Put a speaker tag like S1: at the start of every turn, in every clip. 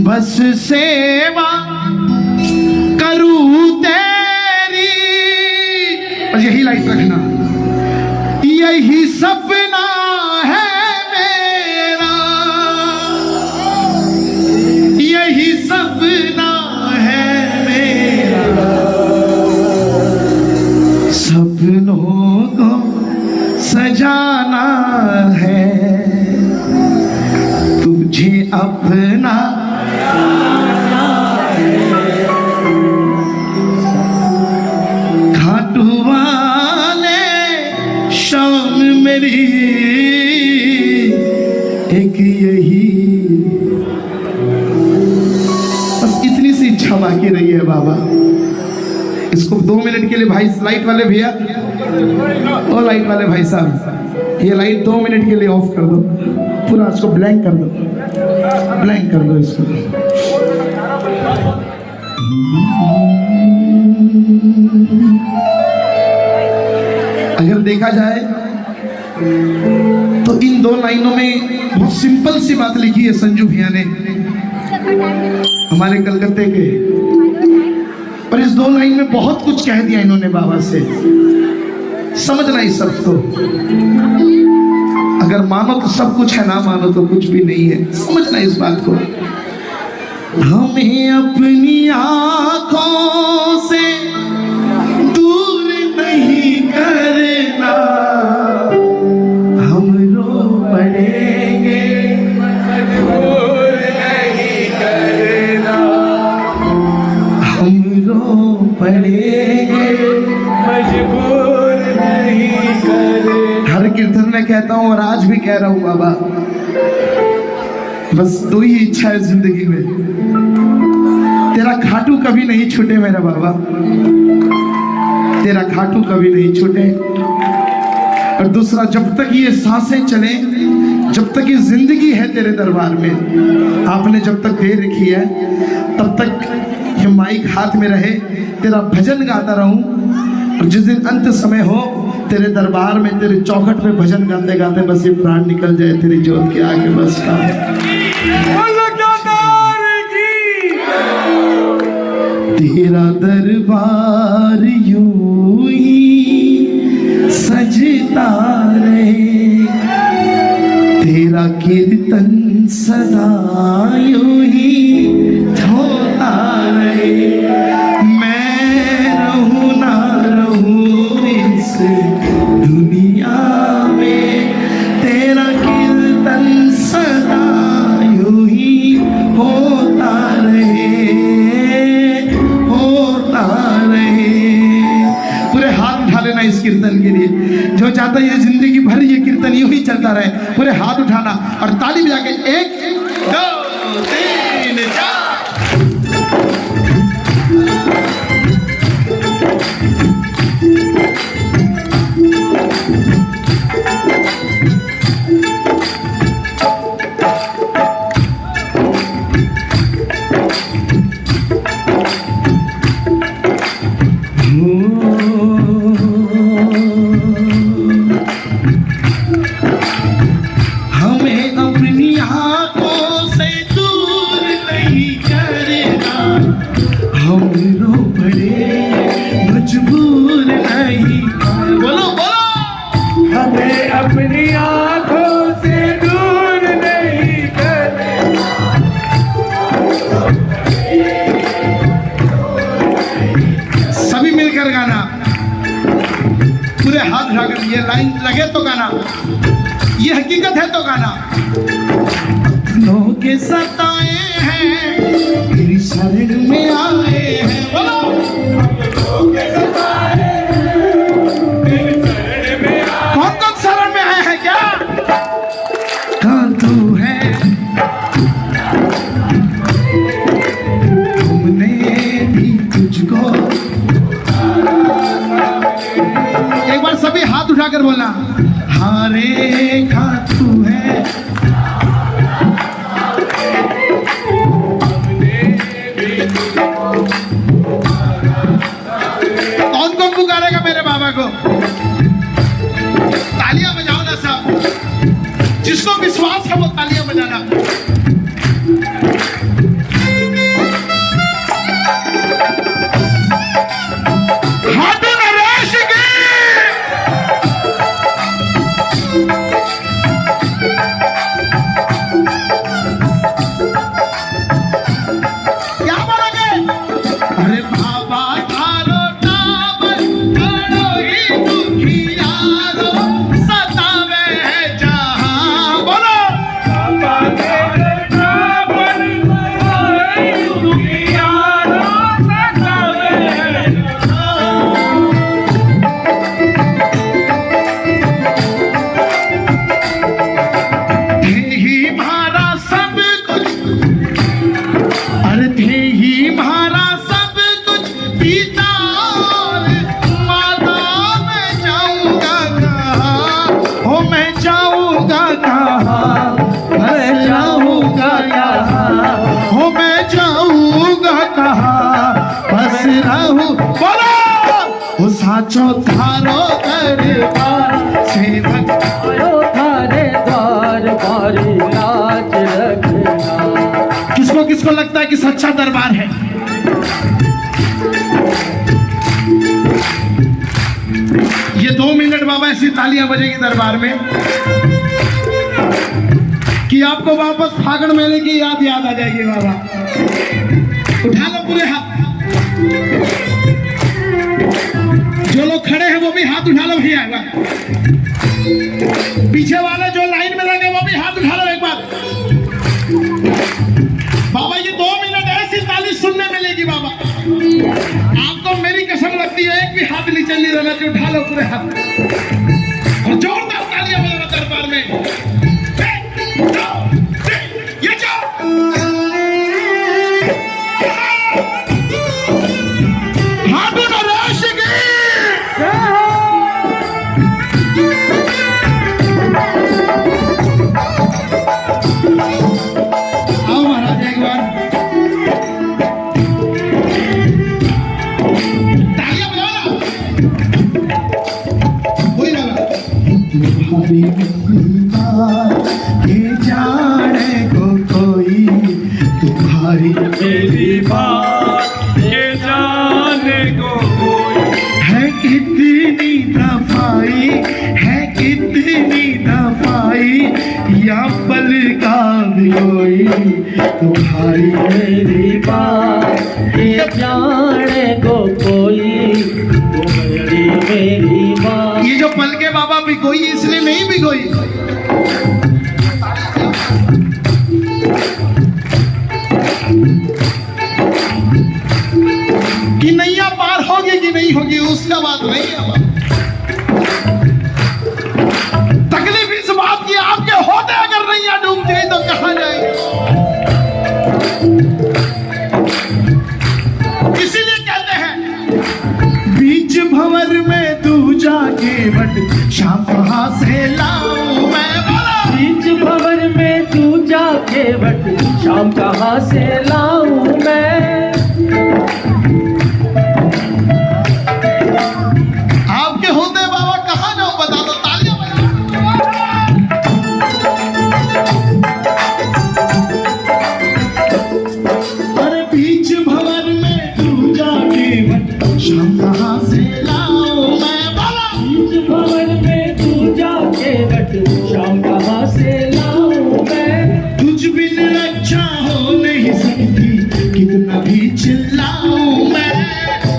S1: बस सेवा करूं तेरी, बस यही लाइट रखना, यही सपना है मेरा, यही सपना है मेरा, सपनों को सजाना है, तुझे अपना खाटू वाले शाम मेरी एक यही, बस इतनी सी इच्छा बाकी रही है बाबा। इसको 2 मिनट के लिए भाई लाइट वाले भैया, और लाइट वाले भाई साहब, ये लाइट 2 मिनट के लिए ऑफ कर दो, पूरा इसको ब्लैंक कर दो, ब्लैंक कर दो इसको। अगर देखा जाए तो इन 2 लाइनों में बहुत सिंपल सी बात लिखी है संजू भैया ने, हमारे कलकत्ते के, पर इस 2 लाइन में बहुत कुछ कह दिया इन्होंने बाबा से। समझना इस सब को, अगर मानो तो सब कुछ है, ना मानो तो कुछ भी नहीं है। समझना इस बात को। हमें अपनी आंखों से दूर नहीं करना, हम रो पड़ेंगे मजबूर नहीं करना, हम रो पड़ेंगे मजबूर नहीं करना। हर कीर्तन में कहता हूँ और आज भी कह रहा हूँ बाबा, बस 2 ही इच्छा है जिंदगी में, तेरा खाटू कभी नहीं छूटे मेरा बाबा, तेरा खाटू कभी नहीं छूटे। और दूसरा, जब तक ये सांसें चले, जब तक ये जिंदगी है तेरे दरबार में, आपने जब तक दे रखी है, तब तक ये माइक हाथ में रहे, तेरा भजन गाता रहूं। और जिस दिन अंत समय हो, तेरे दरबार में, तेरे चौखट पे भजन गाते गाते बस ये प्राण निकल जाए तेरी जोत के आगे, बस का। तेरा दरबार यूं ही सजता रहे, तेरा कीर्तन सदा यूं ही होता रहे, मैं रहूं ना रहूं इस दुनिया में, तेरा कीर्तन सदा यूं ही होता रहे, होता रहे। पूरे हाथ उठा लेना इस कीर्तन के लिए, जो चाहता है ये जिंदगी भर ये कीर्तन यूं ही चलता रहे। पूरे हाथ उठाना और ताली बजा के 1 2 3 4। हमें अपनी आंखों से दूर नहीं करना, हम रो पड़े मजबूर नहीं, बोलो बोलो, हमें अपनी आंखों से दूर नहीं करना। सभी मिलकर गाना, पूरे हाथ उठाकर, ये लाइन लगे तो गाना, ये हकीकत है तो गाना। अपनों के सताए हैं मेरी शरण में आए हैं, बोलो, अपनों के सताए मेरी शरण में आए। कौन कौन शरण में आए हैं क्या? कहाँ तू है, तुमने भी तुझको। एक बार सभी हाथ उठाकर बोलना, हारे खा तू है, कौन कौन कौन पुकारेगा मेरे बाबा को? तालियां बजाओ ना सब, जिसको विश्वास है वो तालियां बजाना। हाथों में रेश की क्या बोलोगे? अरे बाबा थारो नाम बड़ो ही दुखियारो सतावे है जहां। बोलो
S2: बाबा तेरे नाम बड़ो ही दुखियारो सतावे है
S1: थे ही मारा सब कुछ, अरे थे ही मारा सब कुछ पिता और माता, मैं जाऊंगा कहाँ? हो मैं जाऊंगा कहाँ? मैं जाऊंगा कहाँ? हो मैं जाऊंगा कहाँ? बस रहूं। बोलो हो साचो थारो दरबार सेवक
S3: आयो थारे द्वार बारी लाज रखना।
S1: किसको किसको लगता है कि सच्चा दरबार है? ये 2 मिनट बाबा ऐसी तालियां बजेगी दरबार में कि आपको वापस फागण मेले की याद आ जाएगी। बाबा उठा लो पूरे हाथ, जो लोग खड़े हैं वो भी हाथ उठा लो भैया। पीछे वाले जो लाइन में लगे वो भी हाथ उठा लो एक बार। बाबा ये 2 मिनट ऐसी ताली सुनने मिलेगी बाबा, आपको मेरी कसम लगती है एक भी हाथ नीचे नहीं रहना चाहिए। उठा लो पूरे हाथ और जोरदार तालियां बजाना दरबार में। 1 2 3 ये जाओ। हाथों में रेश की आओ महाराज एक बार तालियां बजाओ ना। कोई ना तुम्हारी बात ये जाने को कोई, तुम्हारी
S2: मेरी बात ये जाने को कोई
S1: है कितनी दफाई, है कितनी दफाई या पल का भी कोई, तुम्हारी
S3: मेरी बात ये जाने को कोई, तुम्हारी मेरी बात।
S1: ये जो पल के बाबा भिगोई इसलिए नहीं भिगोई, कि नैया पार होगी कि नहीं होगी उसका बात नहीं है। तकलीफ इस बात की आपके होते अगर नैया डूब गई तो कहां जाएगी। इसीलिए कहते हैं बीच भंवर में तू जाके बट शाम कहां से लाऊं मैं। बोला
S3: बीच भंवर में तू जाके बट शाम कहाँ से लाऊं मैं।
S1: आपके होते बाबा कहां जाऊं बता दो। तालियां बजाओ। अरे बीच भंवर में तू जाके बट शाम कहां से लाऊं मैं। बोला
S3: बीच भंवर में तू जाके बट शाम कहाँ से लाऊं मैं।
S1: तुझ बिन रक्षा हो नहीं सकती कितना भी चिल्लाऊं मैं।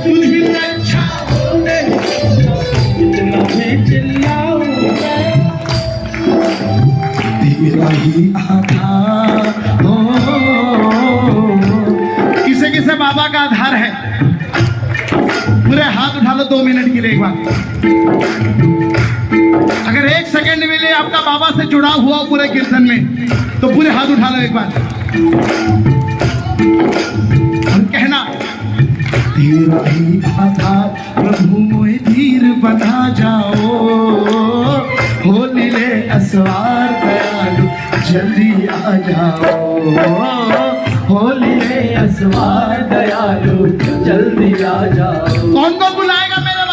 S1: तुझ बिन रक्षा हो नहीं
S3: कितना भी चिल्लाऊं मैं।
S1: तेरा ही आधार हो। किसे किसे बाबा का आधार है? पूरे हाथ उठा लो 2 मिनट के लिए एक बार। अगर 1 सेकंड के लिए आपका बाबा से जुड़ाव हुआ पूरे कीर्तन में तो पूरे हाथ उठा लो एक बार और कहना तेरा ही आधार प्रभु मोहि धीर बना जाओ। होली ले असवार दयालु जल्दी आ जाओ।
S3: होली ले असवार दयालु जल्दी आ जाओ।
S1: कौन कौन बुलाएगा मेरे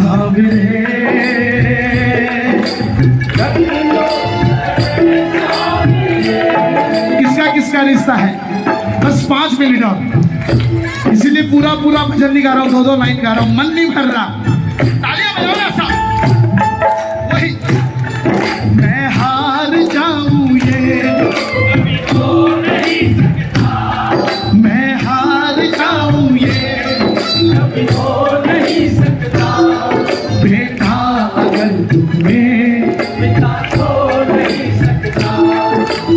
S1: सावरे किसका किसका रिश्ता है? बस 5 मिनट और, इसीलिए पूरा पूरा भजन नहीं गा रहा हूँ, 2-2 लाइन गा रहा हूँ, मन नहीं भर रहा। तालियां बजाओ ना सब। वही मैं हार जाऊं ये
S2: कभी हो नहीं सकता,
S1: मैं हार जाऊं ये
S2: कभी हो नहीं सकता,
S1: बेटा अगर तुम्हें
S2: पिता हो नहीं सकता,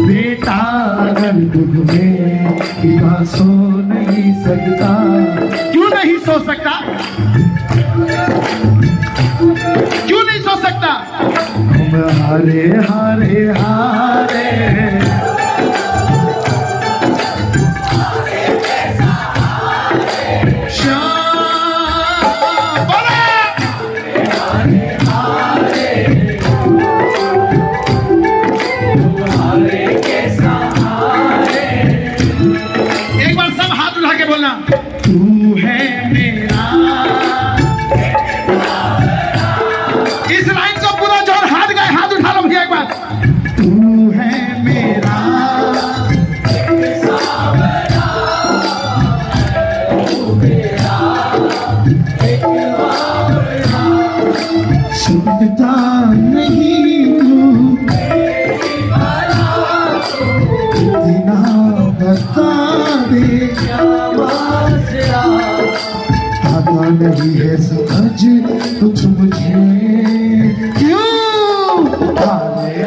S1: बेटा अगर तुम्हें पिता सो नहीं सकता। क्यों नहीं सो सकता? क्यों नहीं सो सकता? हम हारे हारे हारे एक बार सब हाथ उठा के बोलना, तू है मेरा। इस लाइन को पूरा जोर हाथ गए, हाथ उठा लो भैया एक बार। तू है मेरा सुनता नहीं तू इतना बता दे, आता नहीं है समझ कुछ मुझे, क्यों हारे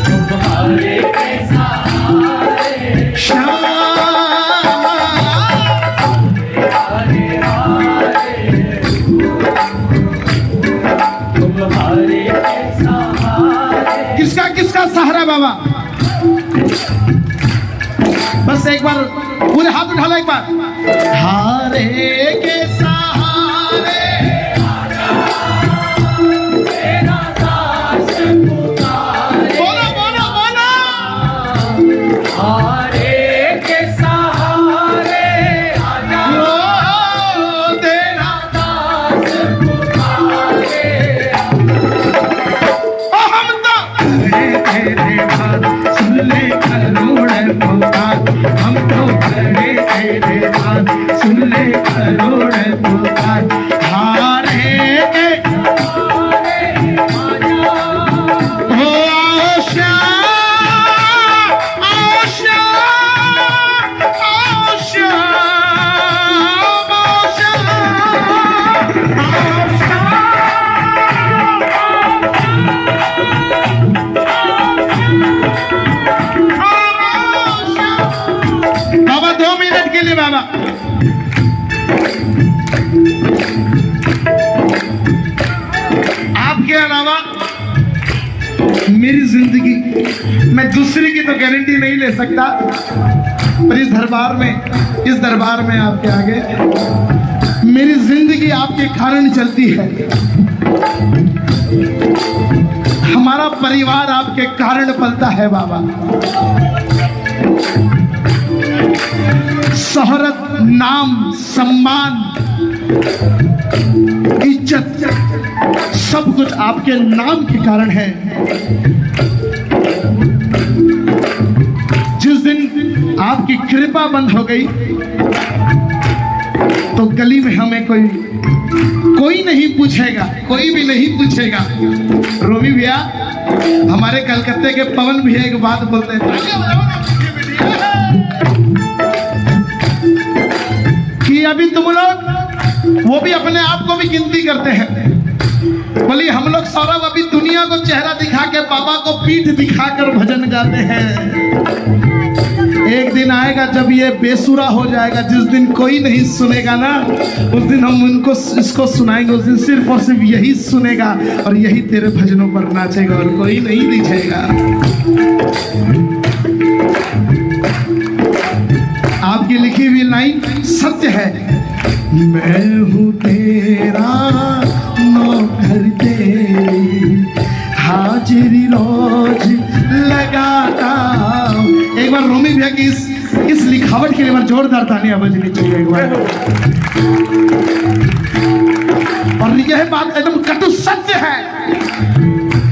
S2: तुम्हारे कैसा
S1: श्याम
S2: तुम्हारे कैसा
S1: किसका किसका सहारा बाबा? बस एक बार पूरे हाथ उठा लो एक बार। हारे के सहारे
S2: तेरा दास पुकारे,
S1: बोलो बोलो बोलो,
S2: हारे के सहारे आजा,
S1: ओ तेरा
S2: दास पुकारे,
S1: ओ हम तो तेरे बात सुन ले करोड़ पुकार, हम तो तेरे बात सुन ले करोड़ पुकार। हारे के ओ आशा आशा आशा बाबा 2 मिनट के लिए बाबा। आपके अलावा मेरी जिंदगी, मैं दूसरे की तो गारंटी नहीं ले सकता, पर इस दरबार में आपके आगे मेरी जिंदगी आपके कारण चलती है। हमारा परिवार आपके कारण पलता है बाबा। शोहरत, नाम, सम्मान, इज्जत सब कुछ आपके नाम के कारण है। जिस दिन आपकी कृपा बंद हो गई तो गली में हमें कोई नहीं पूछेगा, कोई भी नहीं पूछेगा। रोमी भैया, हमारे कलकत्ते के पवन भैया एक बात बोलते हैं कि अभी तुम लोग, वो भी अपने आप को भी गिनती करते हैं, बोली हम लोग सौरभ अभी दुनिया को चेहरा दिखा के बाबा को पीठ दिखाकर भजन गाते हैं। एक दिन आएगा जब ये बेसुरा हो जाएगा, जिस दिन कोई नहीं सुनेगा ना, उस दिन हम उनको इसको सुनाएंगे। उस दिन सिर्फ और सिर्फ यही सुनेगा और यही तेरे भजनों पर नाचेगा और कोई नहीं दिखेगा। आपकी लिखी हुई लाइन सत्य है, मैं हूँ तेरा नौकर तेरी, हाजिरी रोज लगाता हूँ। एक बार रोमी भैया की इस लिखावट के लिए एक बार जोरदार तालियां बजनी चाहिए एक बार। और यह बात एकदम कटु सत्य है,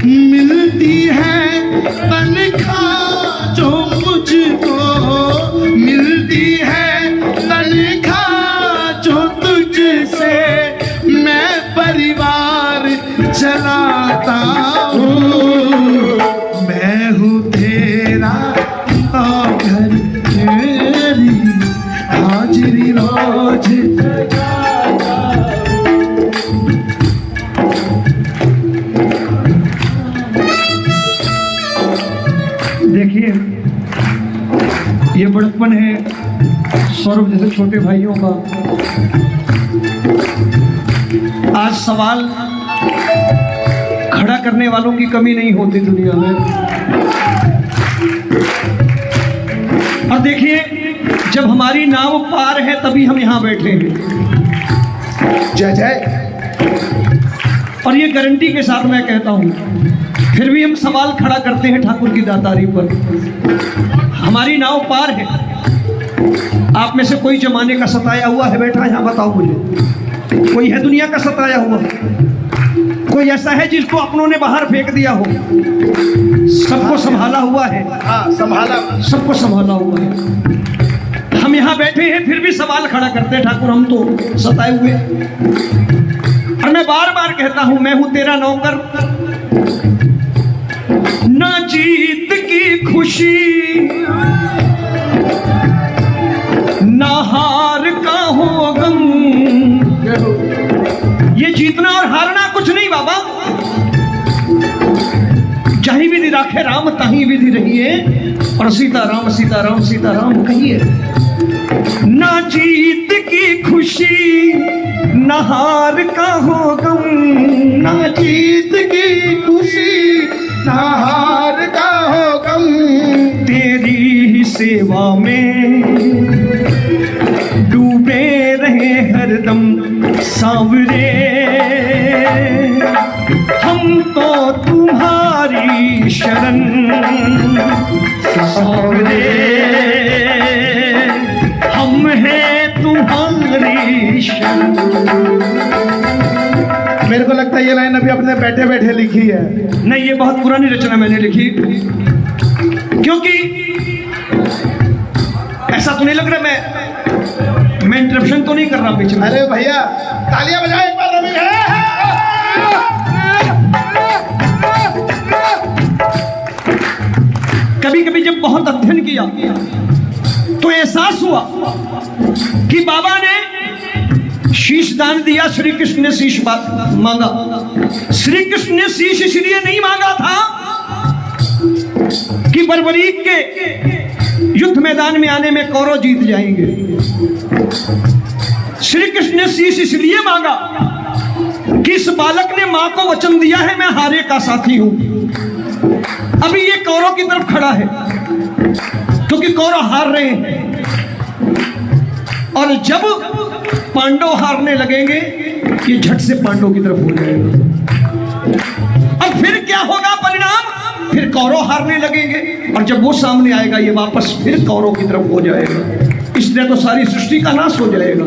S1: मिलती है तनख्वाह जो मुझको, मिलती है तनख्वाह जो तुझसे, मैं परिवार चलाता हूँ, मैं हूँ तेरा नौकर, तेरी हाजिरी रोज लगाता हूँ। देखिए ये बड़प्पन है सौरभ जैसे छोटे भाइयों का। आज सवाल खड़ा करने वालों की कमी नहीं होती दुनिया में। और देखिए जब हमारी नाव पार है तभी हम यहाँ बैठे हैं।
S4: जय जय।
S3: और ये गारंटी के साथ मैं कहता हूँ, फिर भी हम सवाल खड़ा करते हैं ठाकुर की दातारी पर। हमारी नाव पार है। आप में से कोई जमाने का सताया हुआ है बैठा यहाँ? बताओ मुझे, कोई है दुनिया का सताया हुआ? कोई ऐसा है जिसको अपनों ने बाहर फेंक दिया हो? सबको संभाला हुआ है।
S4: हाँ संभाला,
S3: सबको संभाला हुआ है। हम यहाँ बैठे हैं फिर भी सवाल खड़ा करते हैं ठाकुर हम तो सताए हुए। और मैं बार बार कहता हूं मैं हूं तेरा नौकर, ना जीत की खुशी ना हार का हो गम। ये जीतना और हारना कुछ नहीं बाबा, जहीं विधि राखे राम तहीं विधि रहिए, और सीताराम सीताराम सीताराम कहिए। ना जीत की खुशी ना हार का हो गम,
S1: ना जीत की खुशी ना हार का हो गम,
S3: तेरी ही सेवा में डूबे रहे हरदम सांवरे। हम तो तुम्हारी शरण सांवरे, हम हैं तुम्हारी शरण।
S4: मेरे को लगता है ये लाइन अभी अपने बैठे बैठे लिखी है।
S3: नहीं, ये बहुत पुरानी रचना मैंने लिखी, क्योंकि ऐसा तो नहीं लग रहा मैं इंटरप्शन तो नहीं कर रहा पीछे।
S4: अरे भैया तालियां बजाओ एक बार रवि।
S3: कभी कभी जब बहुत अध्ययन किया तो एहसास हुआ कि बाबा ने शीश दान दिया, श्री कृष्ण ने शीश मांगा। श्री कृष्ण ने शीश इसलिए नहीं मांगा था कि बर्बरीक के युद्ध मैदान में आने में कौरव जीत जाएंगे। श्री कृष्ण ने शीश इसलिए मांगा कि इस बालक ने मां को वचन दिया है मैं हारे का साथी हूं। अभी ये कौरव की तरफ खड़ा है क्योंकि कौरव हार रहे हैं, और जब पांडव हारने लगेंगे ये झट से पांडव की तरफ हो जाएगा। अब फिर क्या होगा परिणाम? फिर कौरव हारने लगेंगे, और जब वो सामने आएगा ये वापस फिर कौरव की तरफ हो जाएगा। इसलिए तो सारी सृष्टि का नाश हो जाएगा।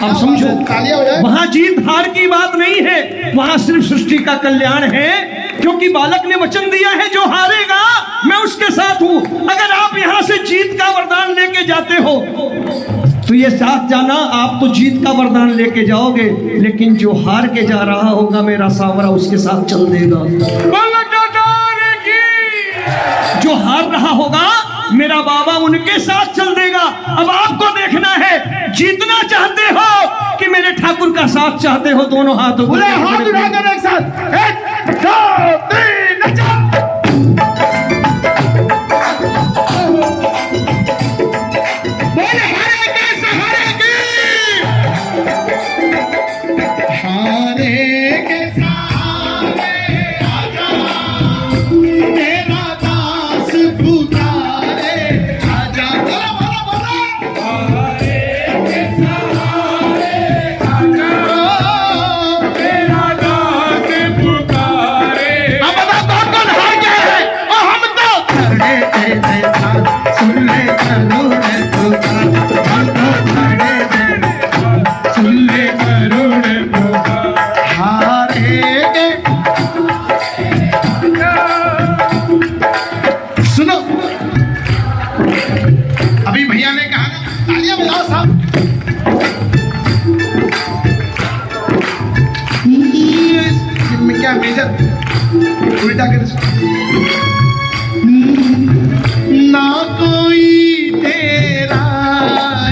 S3: आप समझो, वहां जीत हार की बात नहीं है, वहां सिर्फ सृष्टि का कल्याण है, क्योंकि बालक ने वचन दिया है जो हारेगा मैं उसके साथ हूं। अगर आप यहां से जीत का वरदान लेके जाते हो तो ये साथ जाना, आप तो जीत का वरदान लेके जाओगे, लेकिन जो हार के जा रहा होगा मेरा सावरा उसके साथ चल देगा। जो हार रहा होगा मेरा बाबा उनके साथ चल देगा। अब आपको देखना है, जीतना चाहते हो कि मेरे ठाकुर का साथ चाहते हो? दोनों हाथों को
S4: हाथ उठाकर एक साथ 1 2 3
S1: अब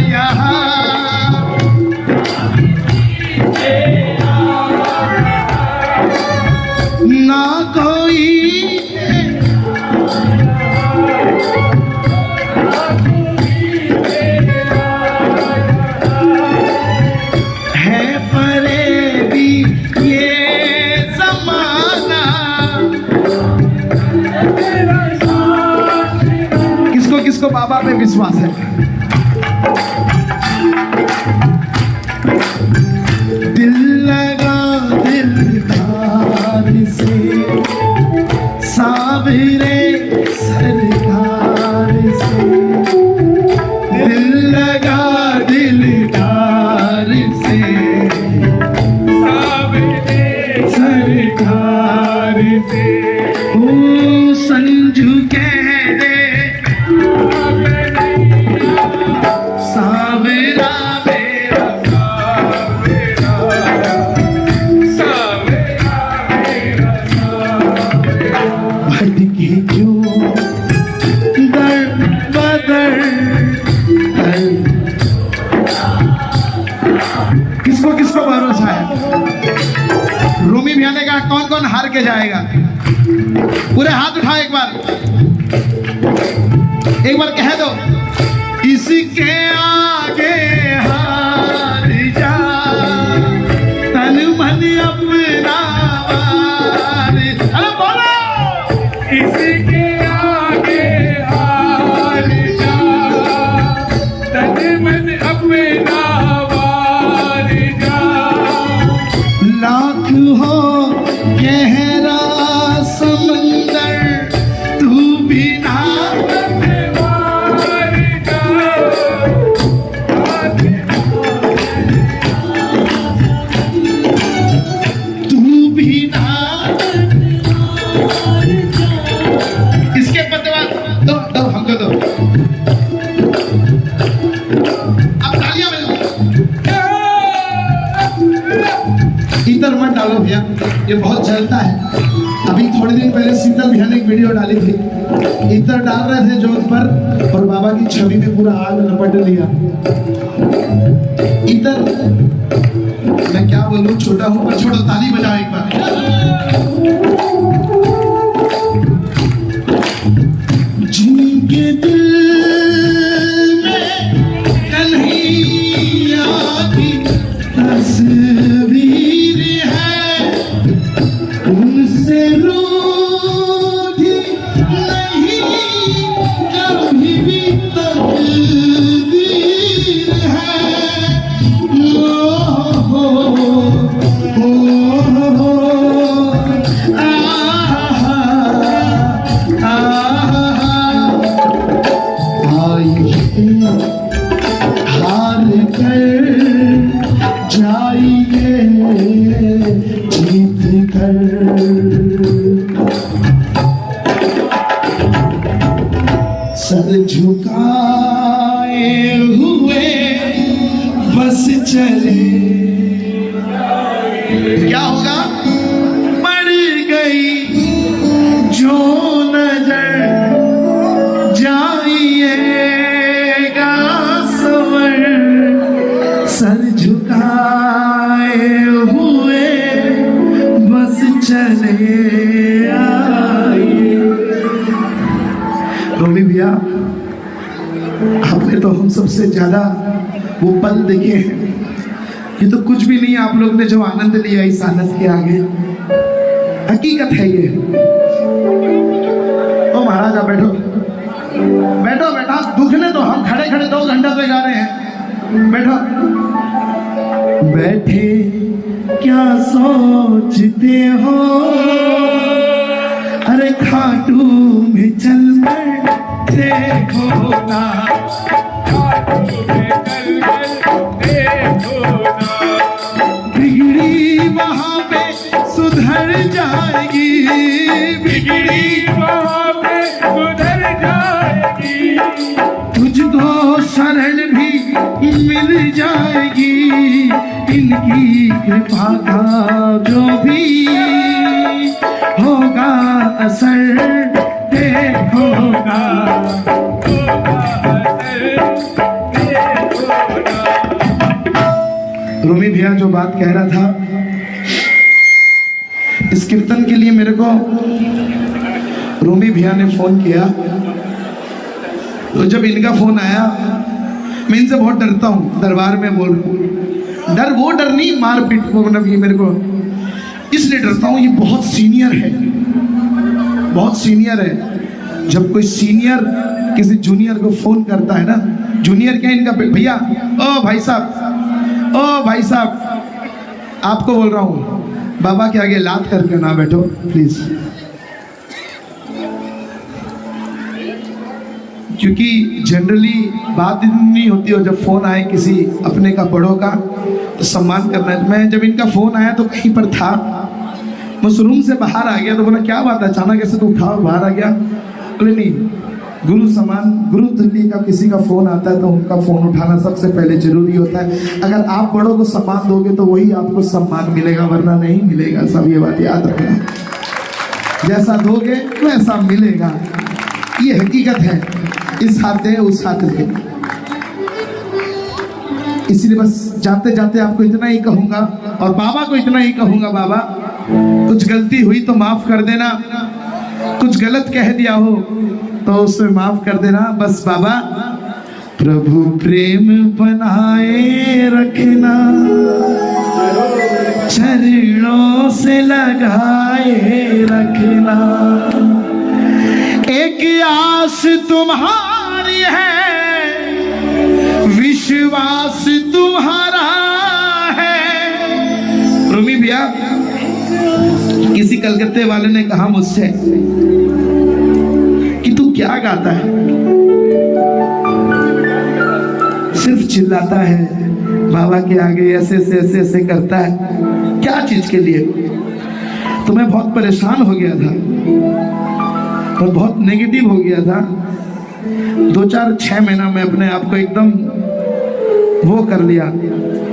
S1: यहाँ ना कोई है फरेबी ये जमाना। किसको किसको बाबा पे विश्वास है? दिल लगा दिलदार से सावरे सरकार से, दिल लगा दिलदार से सरकार से। ओ संजू कह दे सावरा मेरा भटके क्यों दर बदर दर। किसको किसको भरोसा है? रूमी भैया ने कहा कौन कौन हार के जाएगा? पूरे हाथ उठाओ एक बार कह दो इसके आगे हार जा तन मन अपना वार। अरे बोलो
S2: इसके आगे हार जा तन मन अपना वार जा।
S1: लाख हो गहरा समंदर तू बिना
S2: वार जा
S1: तू बिना। इसके पतवा दो दो हमको दो। अब तालियां बजाओ। इधर मत डालो भैया, ये बहुत जलता है। अभी थोड़े दिन पहले शीतल भैया ने एक वीडियो डाली थी, इधर डाल रहे थे जोत पर और बाबा की छवि में पूरा आग लपट लिया। इधर मैं क्या बोलूं, छोटा हूं पर छोड़ो, ताली बजाओ एक बार। जिनके दिल में कन्हैया की तस्वीर है उनसे रूठी नहीं कभी भी तकदीर है। ओ हो हार कर जाइए जीत कर। सर झुकाए हुए बस चले। क्या होगा? पड़ गई जो नजर जाइएगा सवर। सर झुकाए हुए बस चले आइए। रोमी भैया आपने तो हम सबसे ज्यादा वो पल देखे हैं, ये तो कुछ भी नहीं। आप लोग ने जो आनंद लिया इस आनंद के आगे, हकीकत है ये। ओ महाराज आप बैठो बैठो बेटा, दुखने तो हम खड़े खड़े 2 घंटा से गा रहे हैं। बैठो। बैठे क्या सोचते हो, अरे खाटू में चल कर देखो ना। बिगड़ी वहां पे सुधर जाएगी, बिगड़ी
S2: वहाँ पे सुधर जाएगी।
S1: तुझको शरण भी मिल जाएगी। इनकी कृपा का जो भी होगा असर देखोगा। रूमी भैया जो बात कह रहा था, इस कीर्तन के लिए मेरे को रूमी भैया ने फोन किया। तो जब इनका फोन आया, मैं इनसे बहुत डरता हूँ, दरबार में बोल डर वो डर नहीं, मारपीट को, मतलब ये मेरे को इसलिए डरता हूँ, ये बहुत सीनियर है, बहुत सीनियर है। जब कोई सीनियर किसी जूनियर को फोन करता है ना, जूनियर क्या इनका भैया, ओ भाई साहब, ओ भाई साहब, आपको बोल रहा हूँ, बाबा के आगे लात करके ना बैठो प्लीज, क्योंकि जनरली बात नहीं होती, और जब फोन आए किसी अपने का बड़ों का तो सम्मान करना है। मैं जब इनका फोन आया तो कहीं पर था, मैं उस रूम से बाहर आ गया, तो बोला क्या बात है, अचानक ऐसे तो उठा बाहर आ गया। बोले नहीं, गुरु समान, गुरु तुल्य का किसी का फोन आता है तो उनका फोन उठाना सबसे पहले जरूरी होता है। अगर आप बड़ों को सम्मान दोगे तो वही आपको सम्मान मिलेगा, वरना नहीं मिलेगा। सब ये बात याद रखना, जैसा दोगे वैसा मिलेगा, ये हकीकत है। इस हाथ दे उस हाथ दे। इसलिए बस जाते जाते आपको इतना ही कहूंगा, और बाबा को इतना ही कहूंगा, बाबा कुछ गलती हुई तो माफ कर देना, कुछ गलत कह दिया हो तो उसमें माफ कर देना। बस बाबा, प्रभु प्रेम बनाए रखना, चरणों से लगाए रखना, एक आस तुम्हारी है, विश्वास तुम्हारा है। रूमी भैया, किसी कलकत्ते वाले ने कहा मुझसे कि तू क्या गाता है, सिर्फ चिल्लाता है, बाबा के आगे ऐसे ऐसे ऐसे ऐसे करता है, क्या चीज के लिए। तो मैं बहुत परेशान हो गया था और बहुत नेगेटिव हो गया था। 2-4-6 महीना में अपने आप को एकदम वो कर लिया।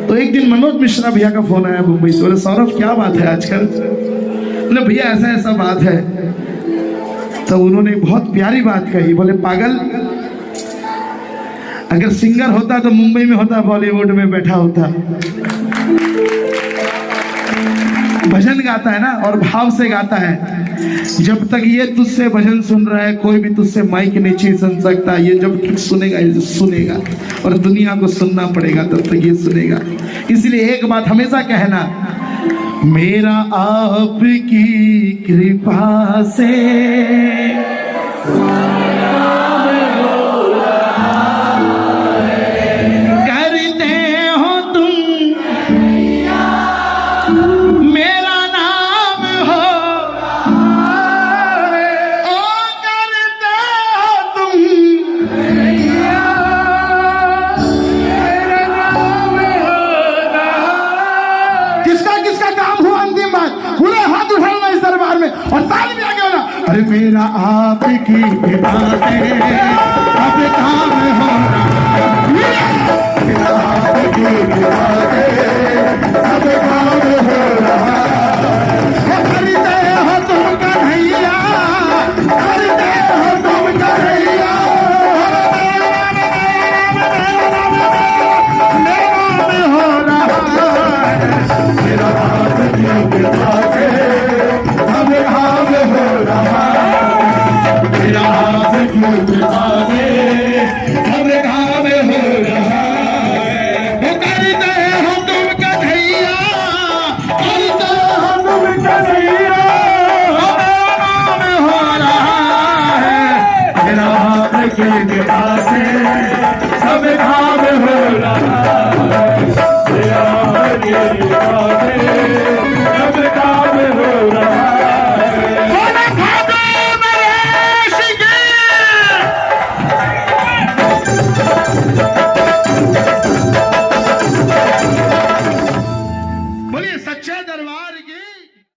S1: तो एक दिन मनोज मिश्रा भैया का फोन आया मुंबई से, बोले सौरभ क्या बात है आजकल। बोले भैया ऐसा ऐसा बात है। तो उन्होंने बहुत प्यारी बात कही, बोले पागल, अगर सिंगर होता तो मुंबई में होता, बॉलीवुड में बैठा होता। भजन गाता है ना, और भाव से गाता है। जब तक ये तुझसे भजन सुन रहा है, कोई भी तुझसे माइक नीचे सुन सकता है। ये जब तक सुनेगा, ये सुनेगा, और दुनिया को सुनना पड़ेगा तब तक ये सुनेगा। इसलिए एक बात हमेशा कहना, मेरा आपकी कृपा से और ताली भी आगे होना। अरे मेरा आपकी कृपा से अब काम हो रहा, मेरा आपकी कृपा से अब काम हो रहा। करते हो तुम कन्हैया, करते हो तुम कन्हैया, मेरा हो रहा, मेरा आपकी कृपा से सब काम हो रहा, सब काम हो रहा। बोलिए सच्चे दरबार की।